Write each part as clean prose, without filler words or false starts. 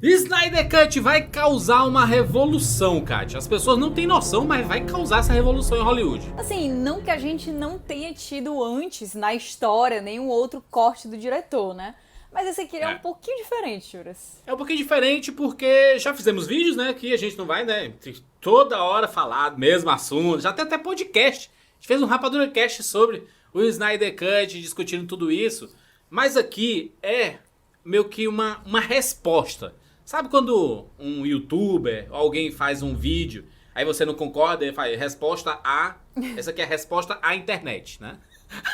Snyder Cut vai causar uma revolução, Kátia. As pessoas não têm noção, mas vai causar essa revolução em Hollywood. Assim, não que a gente não tenha tido antes na história nenhum outro corte do diretor, né? Mas esse aqui é um pouquinho diferente, Juras. É um pouquinho diferente porque já fizemos vídeos, né? Que a gente não vai, né? Toda hora falar do mesmo assunto. Já tem até podcast. A gente fez um Rapadura Cast sobre o Snyder Cut, discutindo tudo isso. Mas aqui é meio que uma resposta. Sabe quando um youtuber, alguém faz um vídeo, aí você não concorda, ele faz resposta a... Essa aqui é a resposta à internet, né?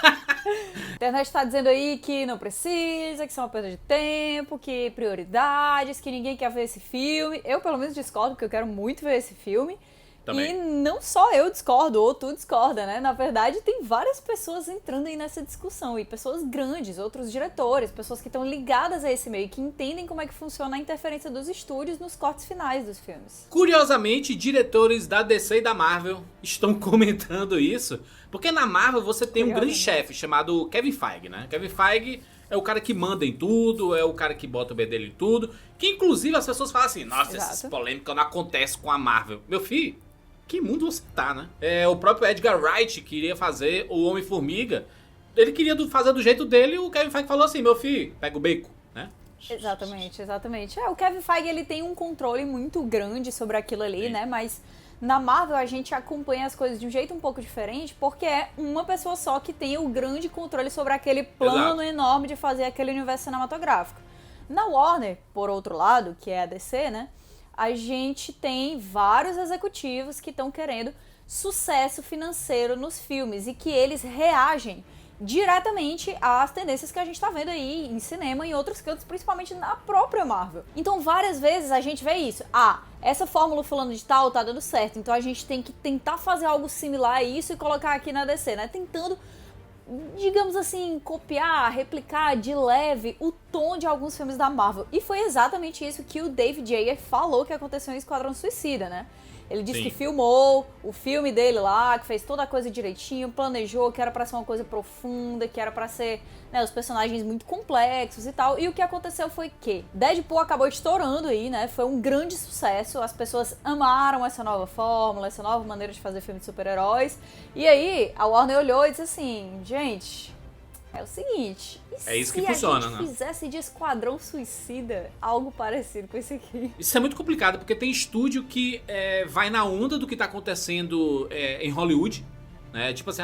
A internet tá dizendo aí que não precisa, que isso é uma perda de tempo, que prioridades, que ninguém quer ver esse filme. Eu, pelo menos, discordo, porque eu quero muito ver esse filme. Também. E não só eu discordo, ou tu discorda, né? Na verdade, tem várias pessoas entrando aí nessa discussão. E pessoas grandes, outros diretores, pessoas que estão ligadas a esse meio, que entendem como é que funciona a interferência dos estúdios nos cortes finais dos filmes. Curiosamente, diretores da DC e da Marvel estão comentando isso. Porque na Marvel você tem um grande chefe chamado Kevin Feige, né? Kevin Feige é o cara que manda em tudo, é o cara que bota o bedelho em tudo. Que inclusive as pessoas falam assim, nossa, essas polêmicas não acontecem com a Marvel. Meu filho... Que mundo você tá, né? O próprio Edgar Wright queria fazer o Homem-Formiga. Ele queria fazer do jeito dele e o Kevin Feige falou assim, meu filho, pega o bacon, né? Exatamente, exatamente. O Kevin Feige, ele tem um controle muito grande sobre aquilo ali, Sim. né? Mas na Marvel a gente acompanha as coisas de um jeito um pouco diferente, porque é uma pessoa só que tem o grande controle sobre aquele plano enorme de fazer aquele universo cinematográfico. Na Warner, por outro lado, que é a DC, né? A gente tem vários executivos que estão querendo sucesso financeiro nos filmes e que eles reagem diretamente às tendências que a gente tá vendo aí em cinema e em outros cantos, principalmente na própria Marvel. Então, várias vezes a gente vê isso. Essa fórmula fulano de tal tá dando certo, então a gente tem que tentar fazer algo similar a isso e colocar aqui na DC, né? Tentando, digamos assim, copiar, replicar de leve o tom de alguns filmes da Marvel. E foi exatamente isso que o David Ayer falou que aconteceu em Esquadrão Suicida, né? Ele disse que filmou o filme dele lá, que fez toda a coisa direitinho, planejou que era pra ser uma coisa profunda, que era pra ser, né, os personagens muito complexos e tal. E o que aconteceu foi que Deadpool acabou estourando aí, né? Foi um grande sucesso, as pessoas amaram essa nova fórmula, essa nova maneira de fazer filme de super-heróis. E aí, a Warner olhou e disse assim, gente... É o seguinte, é isso que funciona, né? Se a gente fizesse de Esquadrão Suicida algo parecido com isso aqui? Isso é muito complicado, porque tem estúdio que vai na onda do que tá acontecendo em Hollywood, né? Tipo assim,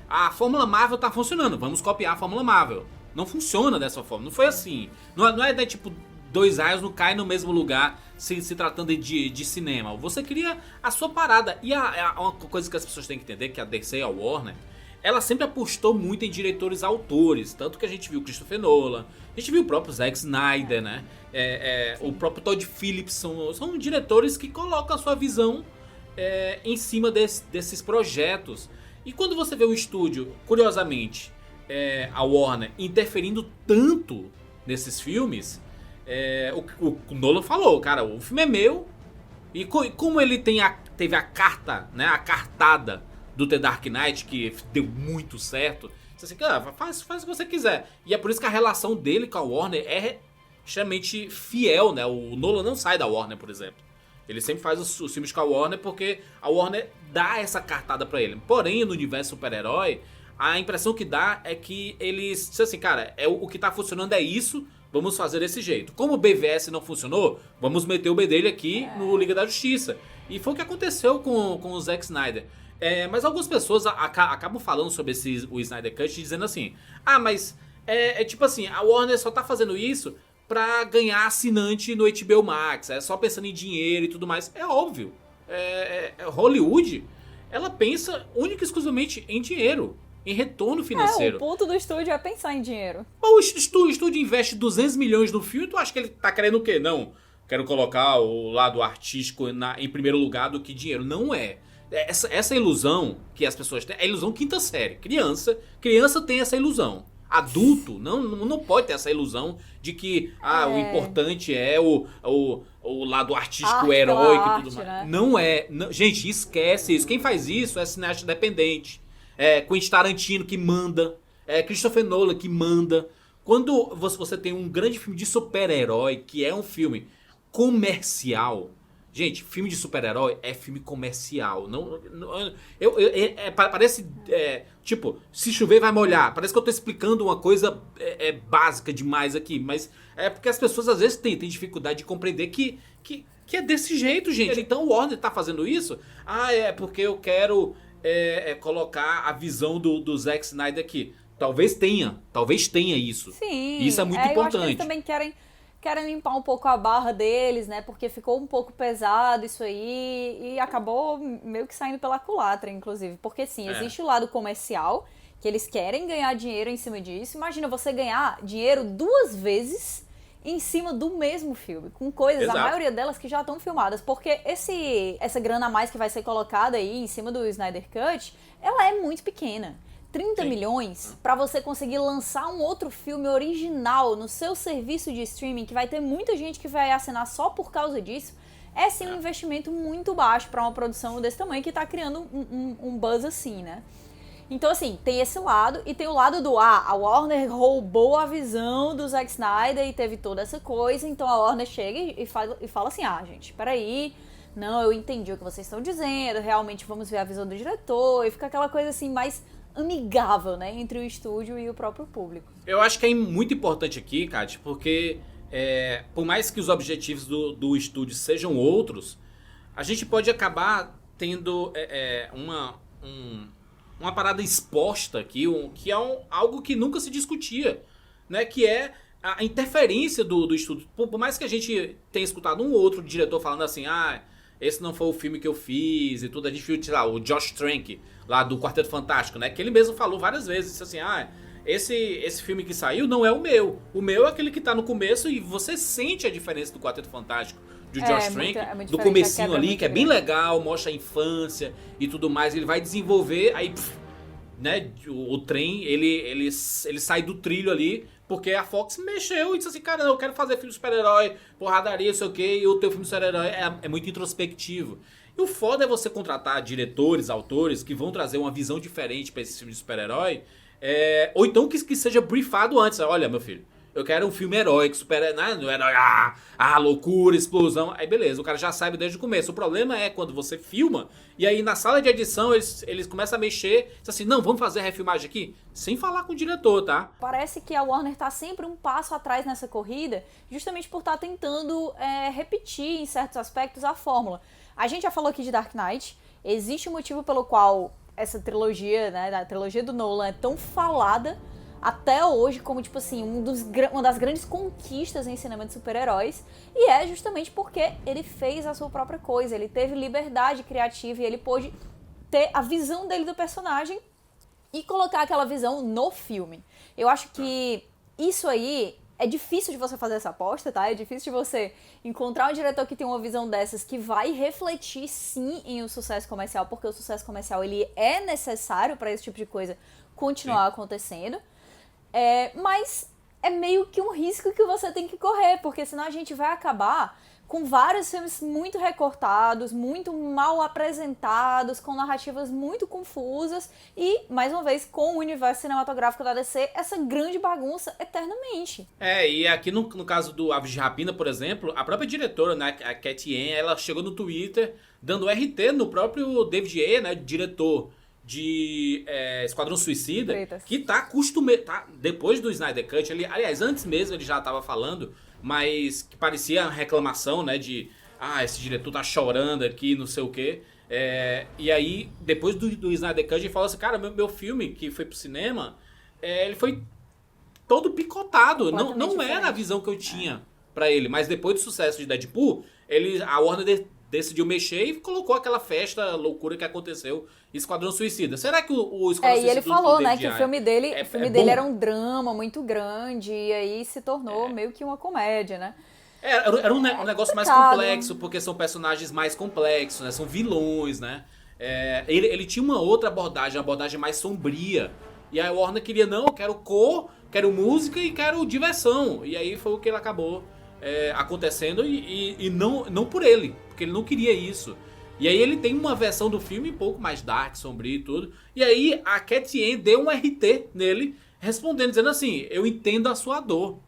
a Fórmula Marvel tá funcionando, vamos copiar a Fórmula Marvel. Não funciona dessa forma, não foi assim. Não é né, tipo, dois raios não caem no mesmo lugar se tratando de cinema. Você cria a sua parada. E uma coisa que as pessoas têm que entender, que a DC e a Warner... Ela sempre apostou muito em diretores autores, tanto que a gente viu Christopher Nolan, a gente viu o próprio Zack Snyder, né? O próprio Todd Phillips, são diretores que colocam a sua visão em cima desses projetos. E quando você vê o estúdio, curiosamente, a Warner interferindo tanto nesses filmes, o Nolan falou, cara, o filme é meu, e como ele teve a carta, né, a cartada do The Dark Knight, que deu muito certo, você assim, faz o que você quiser. E é por isso que a relação dele com a Warner é extremamente fiel, né? O Nolan não sai da Warner, por exemplo. Ele sempre faz os filmes com a Warner porque a Warner dá essa cartada pra ele. Porém, no universo super-herói, a impressão que dá é que eles dizem assim, cara, o que tá funcionando é isso, vamos fazer desse jeito. Como o BVS não funcionou, vamos meter o B dele aqui no Liga da Justiça. E foi o que aconteceu com o Zack Snyder. Mas algumas pessoas acabam falando sobre o Snyder Cut dizendo assim, mas tipo assim, a Warner só tá fazendo isso pra ganhar assinante no HBO Max, é só pensando em dinheiro e tudo mais. É óbvio, Hollywood, ela pensa única e exclusivamente em dinheiro, em retorno financeiro. O ponto do estúdio é pensar em dinheiro. O estúdio investe 200 milhões no filme, tu acha que ele tá querendo o quê? Não, quero colocar o lado artístico em primeiro lugar do que dinheiro. Não é. Essa ilusão que as pessoas têm é a ilusão quinta série. Criança tem essa ilusão. Adulto não pode ter essa ilusão de que o importante é o lado artístico, heróico e tudo mais. Né? Não é. Gente, esquece isso. Quem faz isso é cineasta independente. Quentin Tarantino que manda. Christopher Nolan que manda. Quando você tem um grande filme de super-herói, que é um filme comercial. Gente, filme de super-herói é filme comercial. Parece, tipo, se chover vai molhar. Parece que eu tô explicando uma coisa básica demais aqui. Mas é porque as pessoas às vezes têm dificuldade de compreender que é desse jeito, gente. Então o Warner tá fazendo isso. É porque eu quero colocar a visão do Zack Snyder aqui. Talvez tenha isso. Sim. Isso é muito importante. Eu acho que eles também querem limpar um pouco a barra deles, né? Porque ficou um pouco pesado isso aí e acabou meio que saindo pela culatra, inclusive. Porque sim, existe o lado comercial, que eles querem ganhar dinheiro em cima disso. Imagina você ganhar dinheiro 2 vezes em cima do mesmo filme, com coisas, Exato. a maioria delas que já estão filmadas. Porque essa grana a mais que vai ser colocada aí em cima do Snyder Cut, ela é muito pequena. 30 Sim. milhões para você conseguir lançar um outro filme original no seu serviço de streaming, que vai ter muita gente que vai assinar só por causa disso, é sim um investimento muito baixo para uma produção desse tamanho que tá criando um buzz assim, né? Então, assim, tem esse lado, e tem o lado do, a Warner roubou a visão do Zack Snyder e teve toda essa coisa, então a Warner chega e fala assim, gente, peraí, não, eu entendi o que vocês estão dizendo, realmente vamos ver a visão do diretor, e fica aquela coisa assim, mais amigável, né, entre o estúdio e o próprio público. Eu acho que é muito importante aqui, Kátia, porque por mais que os objetivos do estúdio sejam outros, a gente pode acabar tendo uma parada exposta aqui, que é algo que nunca se discutia, né, que é a interferência do estúdio. Por mais que a gente tenha escutado um ou outro diretor falando assim, esse não foi o filme que eu fiz e tudo, a gente viu, sei lá, o Josh Trank, lá do Quarteto Fantástico, né? Que ele mesmo falou várias vezes, disse assim, esse filme que saiu não é o meu. O meu é aquele que tá no começo e você sente a diferença do Quarteto Fantástico, do Josh Trank, do comecinho ali, que é bem legal, mostra a infância e tudo mais, ele vai desenvolver, aí, né, o trem, ele sai do trilho ali, porque a Fox mexeu e disse assim, cara, eu quero fazer filme de super-herói, porradaria, sei o quê, e o teu filme de super-herói é muito introspectivo. E o foda é você contratar diretores, autores, que vão trazer uma visão diferente pra esse filme de super-herói, ou então que seja briefado antes. Olha, meu filho, eu quero um filme heróico, super-herói, loucura, explosão. Aí beleza, o cara já sabe desde o começo. O problema é quando você filma, e aí na sala de edição eles começam a mexer, diz assim, não, vamos fazer a refilmagem aqui, sem falar com o diretor, tá? Parece que a Warner tá sempre um passo atrás nessa corrida, justamente por estar tentando repetir em certos aspectos a fórmula. A gente já falou aqui de Dark Knight, existe um motivo pelo qual essa trilogia, né, a trilogia do Nolan é tão falada até hoje como, tipo assim, uma das grandes conquistas em cinema de super-heróis, e é justamente porque ele fez a sua própria coisa, ele teve liberdade criativa e ele pôde ter a visão dele do personagem e colocar aquela visão no filme. Eu acho que isso aí é difícil de você fazer essa aposta, tá? É difícil de você encontrar um diretor que tem uma visão dessas que vai refletir, sim, em um sucesso comercial, porque o sucesso comercial, ele é necessário para esse tipo de coisa continuar acontecendo. Mas é meio que um risco que você tem que correr, porque senão a gente vai acabar com vários filmes muito recortados, muito mal apresentados, com narrativas muito confusas e, mais uma vez, com o universo cinematográfico da DC, essa grande bagunça eternamente. E aqui no caso do Aves de Rapina, por exemplo, a própria diretora, né, a Cathy Yan, ela chegou no Twitter dando RT no próprio David Ayer, né, diretor de Esquadrão Suicida, que tá acostumado, depois do Snyder Cut, aliás, antes mesmo ele já tava falando, mas que parecia reclamação, né, de esse diretor tá chorando aqui, não sei o quê. E aí, depois do Snyder Cut, ele falou assim, cara, meu filme que foi pro cinema, ele foi todo picotado, não era a visão que eu tinha pra ele, mas depois do sucesso de Deadpool, a Warner decidiu mexer e colocou aquela festa loucura que aconteceu em Esquadrão Suicida. Será que o Esquadrão Suicida... E ele falou, né, que o filme dele, bom? Era um drama muito grande e aí se tornou meio que uma comédia, né? Era um negócio mais complexo, porque são personagens mais complexos, né? São vilões, né? Ele tinha uma outra abordagem, uma abordagem mais sombria. E a Warner queria, não, eu quero quero música e quero diversão. E aí foi o que ele acabou acontecendo e não por ele, porque ele não queria isso. E aí ele tem uma versão do filme um pouco mais dark, sombrio e tudo. E aí a Cathy Yan deu um RT nele, respondendo, dizendo assim, eu entendo a sua dor.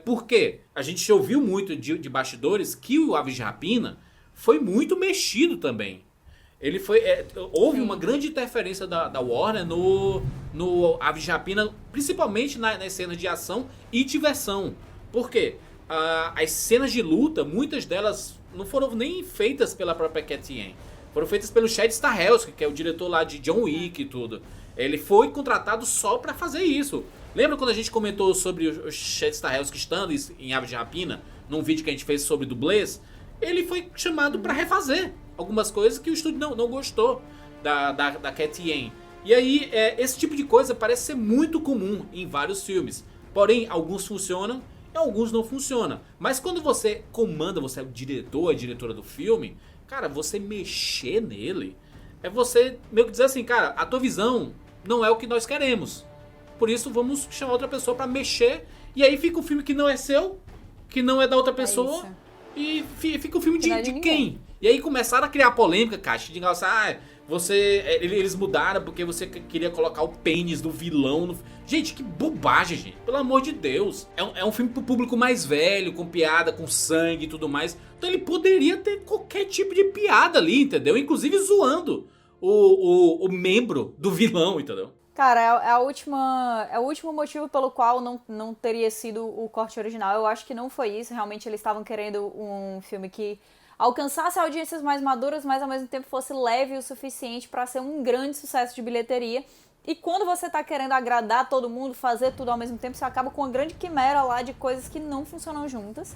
Por quê? A gente ouviu muito de bastidores que o Aves de Rapina foi muito mexido também. Ele foi. Houve uma grande interferência da Warner no Aves de Rapina, principalmente nas cenas de ação e diversão. Por quê? As cenas de luta, muitas delas não foram nem feitas pela própria Cathy Yan. Foram feitas pelo Chad Stahelski, que é o diretor lá de John Wick e tudo. Ele foi contratado só pra fazer isso. Lembra quando a gente comentou sobre o Chad Stahelski estando em Aves de Rapina, num vídeo que a gente fez sobre dublês? Ele foi chamado pra refazer algumas coisas que o estúdio não gostou da Cathy Yan. E aí, esse tipo de coisa parece ser muito comum em vários filmes. Porém, alguns funcionam e alguns não funcionam. Mas quando você comanda, você é o diretor, a diretora do filme, cara, você mexer nele é você meio que dizer assim, cara, a tua visão não é o que nós queremos. Por isso, vamos chamar outra pessoa pra mexer. E aí fica um filme que não é seu, que não é da outra pessoa. E fica um filme de quem? E aí começaram a criar polêmica, cara. De eles mudaram porque você queria colocar o pênis do vilão no... Gente, que bobagem, gente. Pelo amor de Deus. É um filme pro público mais velho, com piada, com sangue e tudo mais. Então ele poderia ter qualquer tipo de piada ali, entendeu? Inclusive zoando o membro do vilão, entendeu? Cara, é o último motivo pelo qual não teria sido o corte original. Eu acho que não foi isso. Realmente eles estavam querendo um filme que alcançasse audiências mais maduras, mas ao mesmo tempo fosse leve o suficiente para ser um grande sucesso de bilheteria. E quando você tá querendo agradar todo mundo, fazer tudo ao mesmo tempo, você acaba com uma grande quimera lá de coisas que não funcionam juntas.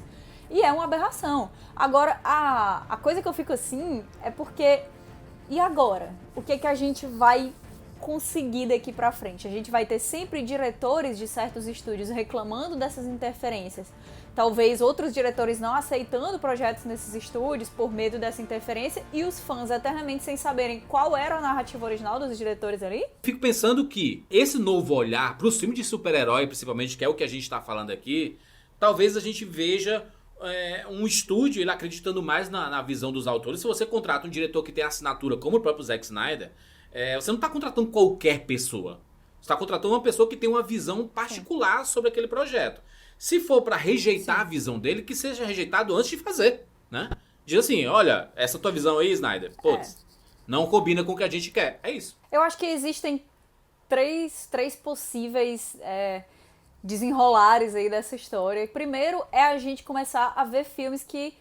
E é uma aberração. Agora, a coisa que eu fico assim é porque... E agora? O que a gente vai conseguir daqui pra frente? A gente vai ter sempre diretores de certos estúdios reclamando dessas interferências. Talvez outros diretores não aceitando projetos nesses estúdios por medo dessa interferência e os fãs eternamente sem saberem qual era a narrativa original dos diretores ali? Fico pensando que esse novo olhar pros filmes de super-herói, principalmente, que é o que a gente tá falando aqui, talvez a gente veja um estúdio ele acreditando mais na visão dos autores. Se você contrata um diretor que tem assinatura como o próprio Zack Snyder, você não está contratando qualquer pessoa. Você está contratando uma pessoa que tem uma visão particular sobre aquele projeto. Se for para rejeitar a visão dele, que seja rejeitado antes de fazer, né? Diz assim, olha, essa tua visão aí, Snyder, putz, não combina com o que a gente quer. É isso. Eu acho que existem três possíveis desenrolares aí dessa história. Primeiro é a gente começar a ver filmes que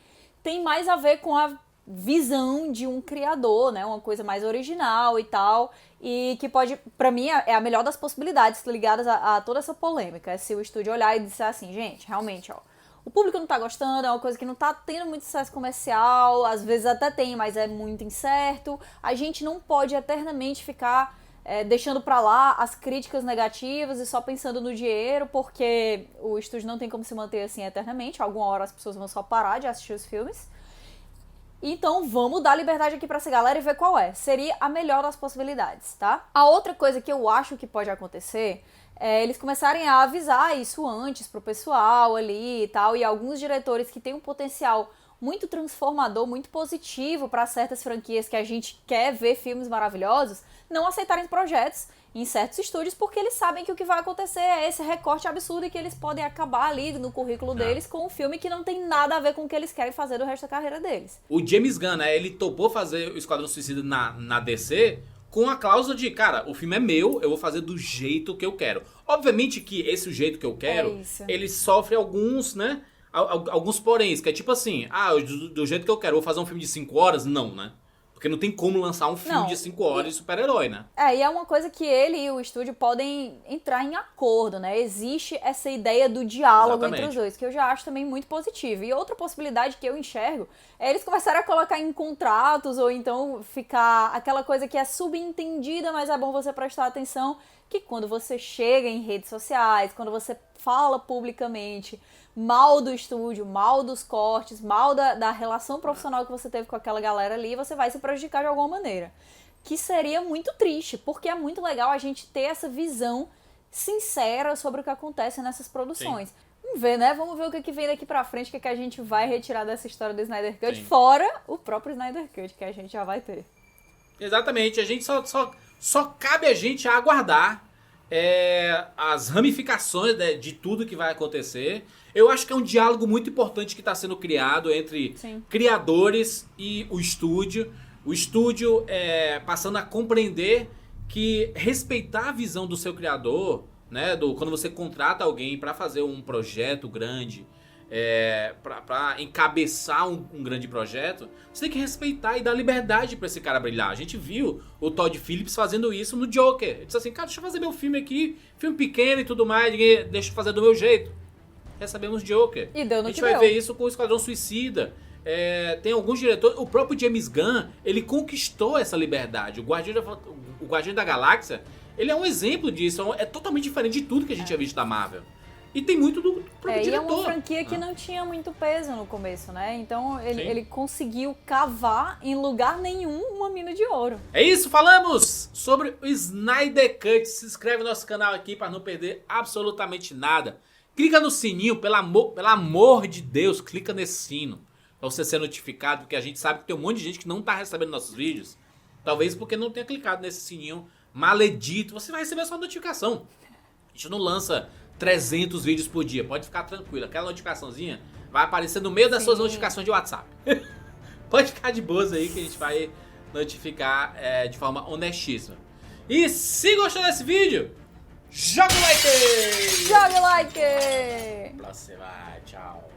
tem mais a ver com a visão de um criador, né? Uma coisa mais original e tal. E que pode, pra mim, é a melhor das possibilidades ligadas a toda essa polêmica. É se o estúdio olhar e disser assim, gente, realmente, ó, o público não tá gostando, é uma coisa que não tá tendo muito sucesso comercial, às vezes até tem, mas é muito incerto. A gente não pode eternamente ficar deixando pra lá as críticas negativas e só pensando no dinheiro, porque o estúdio não tem como se manter assim eternamente. Alguma hora as pessoas vão só parar de assistir os filmes. Então vamos dar liberdade aqui pra essa galera e ver qual é. Seria a melhor das possibilidades, tá? A outra coisa que eu acho que pode acontecer é eles começarem a avisar isso antes pro pessoal ali e tal, e alguns diretores que têm um potencial muito transformador, muito positivo para certas franquias que a gente quer ver filmes maravilhosos, não aceitarem projetos em certos estúdios, porque eles sabem que o que vai acontecer é esse recorte absurdo e que eles podem acabar ali no currículo deles com um filme que não tem nada a ver com o que eles querem fazer do resto da carreira deles. O James Gunn, né, ele topou fazer o Esquadrão Suicida na DC com a cláusula de, cara, o filme é meu, eu vou fazer do jeito que eu quero. Obviamente que esse jeito que eu quero, ele sofre alguns, né, alguns poréns, que é tipo assim, do jeito que eu quero, eu vou fazer um filme de 5 horas? Não, né? Porque não tem como lançar um filme de 5 horas de super-herói, né? E é uma coisa que ele e o estúdio podem entrar em acordo, né? Existe essa ideia do diálogo entre os dois, que eu já acho também muito positivo. E outra possibilidade que eu enxergo é eles começarem a colocar em contratos, ou então ficar aquela coisa que é subentendida, mas é bom você prestar atenção, que quando você chega em redes sociais, quando você fala publicamente mal do estúdio, mal dos cortes, mal da relação profissional que você teve com aquela galera ali, você vai se prejudicar de alguma maneira. Que seria muito triste, porque é muito legal a gente ter essa visão sincera sobre o que acontece nessas produções. Sim. Vamos ver, né? Vamos ver o que vem daqui pra frente, o que a gente vai retirar dessa história do Snyder Cut, Sim. Fora o próprio Snyder Cut, que a gente já vai ter. Exatamente, a gente só cabe a gente aguardar as ramificações, né, de tudo que vai acontecer. Eu acho que é um diálogo muito importante que está sendo criado entre criadores e o estúdio. O estúdio passando a compreender que respeitar a visão do seu criador, né, quando você contrata alguém para fazer um projeto grande, para encabeçar um grande projeto, você tem que respeitar e dar liberdade para esse cara brilhar. A gente viu o Todd Phillips fazendo isso no Joker. Ele disse assim, cara, deixa eu fazer meu filme aqui, filme pequeno e tudo mais, deixa eu fazer do meu jeito. Recebemos Joker. E deu no a gente que vai deu. ver isso com o Esquadrão Suicida. Tem alguns diretores, o próprio James Gunn, ele conquistou essa liberdade. O Guardião da Galáxia, ele é um exemplo disso, é totalmente diferente de tudo que a gente tinha visto da Marvel. E tem muito do próprio diretor. E é uma franquia que não tinha muito peso no começo, né? Então ele conseguiu cavar em lugar nenhum uma mina de ouro. É isso, falamos sobre o Snyder Cut. Se inscreve no nosso canal aqui para não perder absolutamente nada. Clica no sininho, pelo amor de Deus, clica nesse sino. Pra você ser notificado, porque a gente sabe que tem um monte de gente que não tá recebendo nossos vídeos. Talvez porque não tenha clicado nesse sininho maledito. Você vai receber a sua notificação. A gente não lança 300 vídeos por dia, pode ficar tranquilo. Aquela notificaçãozinha vai aparecer no meio das suas notificações de WhatsApp. Pode ficar de boas aí que a gente vai notificar de forma honestíssima. E se gostou desse vídeo, joga o like! Joga o like! Pra você vai, tchau.